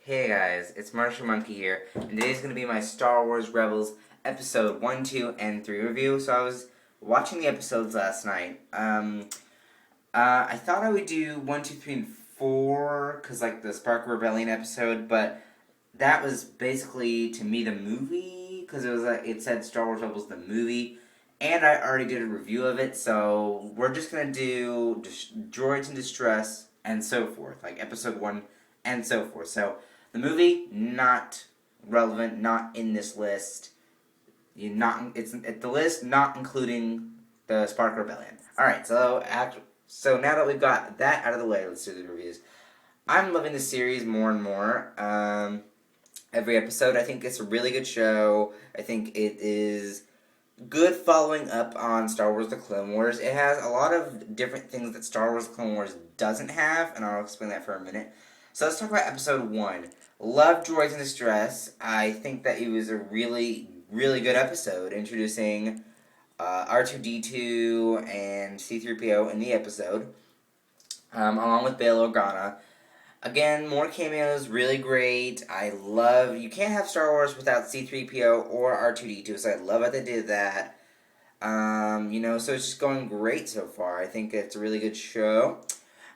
Hey guys, it's Martial Monkey here, and today's going to be my Star Wars Rebels episode 1, 2, and 3 review. So I was watching the episodes last night. I thought I would do 1, 2, 3, and 4, because like the Spark Rebellion episode, but that was basically, to me, the movie, because it said Star Wars Rebels the movie, and I already did a review of it, so we're just going to do Droids in Distress, and so forth, like episode 1, and so forth. So, the movie, not relevant, not in this list. It's at the list, not including the Spark Rebellion. Alright, so now that we've got that out of the way, let's do the reviews. I'm loving the series more and more. Every episode, I think it's a really good show. I think it is good following up on Star Wars The Clone Wars. It has a lot of different things that Star Wars The Clone Wars doesn't have, and I'll explain that for a minute. So let's talk about episode 1. Love Droids in Distress. I think that it was a really, really good episode, introducing R2-D2 and C-3PO in the episode, along with Bail Organa. Again, more cameos, really great. You can't have Star Wars without C-3PO or R2-D2, so I love how they did that. So it's just going great so far. I think it's a really good show.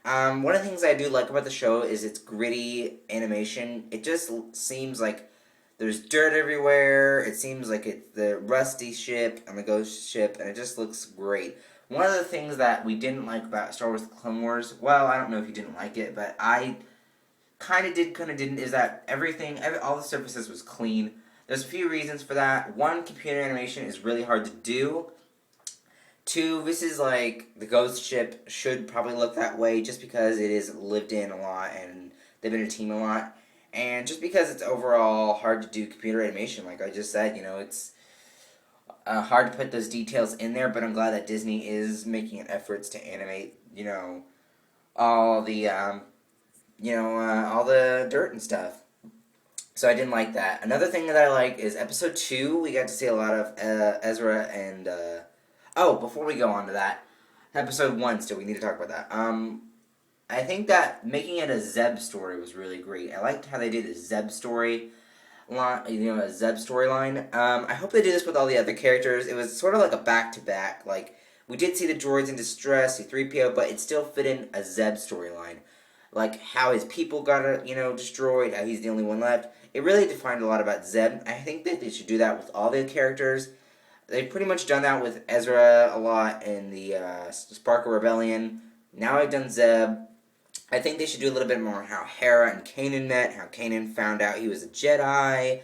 One of the things I do like about the show is its gritty animation. It just seems like there's dirt everywhere. It seems like it's the rusty ship and the ghost ship, and it just looks great. One of the things that we didn't like about Star Wars The Clone Wars, well, I don't know if you didn't like it, but I kind of didn't, is that all the surfaces was clean. There's a few reasons for that. One, computer animation is really hard to do. 2, this is like, the ghost ship should probably look that way just because it is lived in a lot and they've been a team a lot. And just because it's overall hard to do computer animation, like I just said, it's hard to put those details in there, but I'm glad that Disney is making efforts to animate, all the, all the dirt and stuff. So I didn't like that. Another thing that I like is episode 2, we got to see a lot of Ezra and, before we go on to that, episode 1 still, we need to talk about that. I think that making it a Zeb story was really great. I liked how they did a Zeb story a Zeb storyline. I hope they do this with all the other characters. It was sort of like a back-to-back. Like, we did see the droids in distress, C-3PO, but it still fit in a Zeb storyline. Like, how his people got, destroyed, how he's the only one left. It really defined a lot about Zeb. I think that they should do that with all the characters. They've pretty much done that with Ezra a lot in the Spark of Rebellion. Now I've done Zeb. I think they should do a little bit more on how Hera and Kanan met, how Kanan found out he was a Jedi,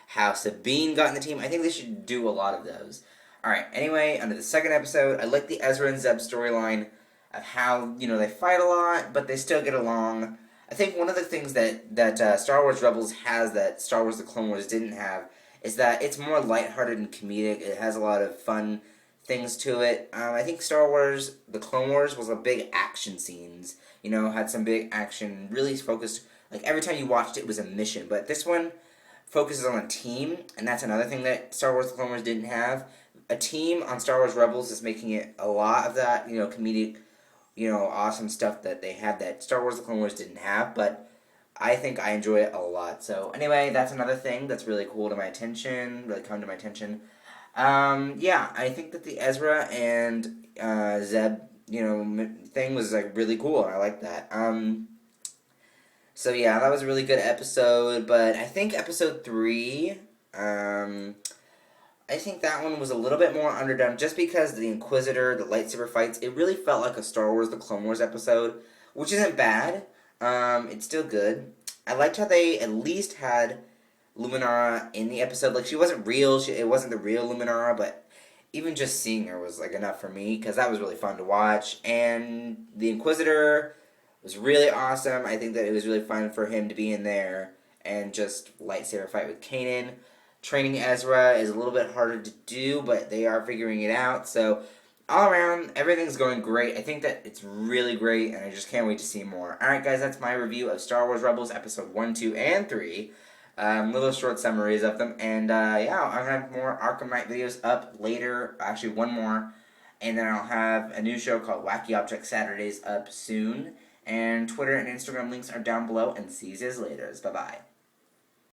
how Sabine got in the team. I think they should do a lot of those. Alright, anyway, under the second episode, I like the Ezra and Zeb storyline of how, they fight a lot, but they still get along. I think one of the things that Star Wars Rebels has that Star Wars The Clone Wars didn't have is that it's more lighthearted and comedic. It has a lot of fun things to it. I think Star Wars The Clone Wars was a big action scenes. Had some big action, really focused, like every time you watched it was a mission. But this one focuses on a team, and that's another thing that Star Wars The Clone Wars didn't have. A team on Star Wars Rebels is making it a lot of that, comedic, awesome stuff that they had that Star Wars The Clone Wars didn't have, but I think I enjoy it a lot. So anyway, that's another thing that's really cool to my attention, really come to my attention. I think that the Ezra and Zeb thing was like really cool, and I like that. So yeah, that was a really good episode, but I think episode 3, I think that one was a little bit more underdone, just because the Inquisitor, the lightsaber fights, it really felt like a Star Wars The Clone Wars episode, which isn't bad. It's still good. I liked how they at least had Luminara in the episode. Like, she wasn't real, it wasn't the real Luminara, but even just seeing her was, like, enough for me, because that was really fun to watch. And the Inquisitor was really awesome. I think that it was really fun for him to be in there and just lightsaber fight with Kanan. Training Ezra is a little bit harder to do, but they are figuring it out. So, all around, everything's going great. I think that it's really great, and I just can't wait to see more. Alright, guys, that's my review of Star Wars Rebels Episode 1, 2, and 3. Little short summaries of them. And, I'm going to have more Arkham Knight videos up later. Actually, one more. And then I'll have a new show called Wacky Object Saturdays up soon. And Twitter and Instagram links are down below, and see you later. Bye bye.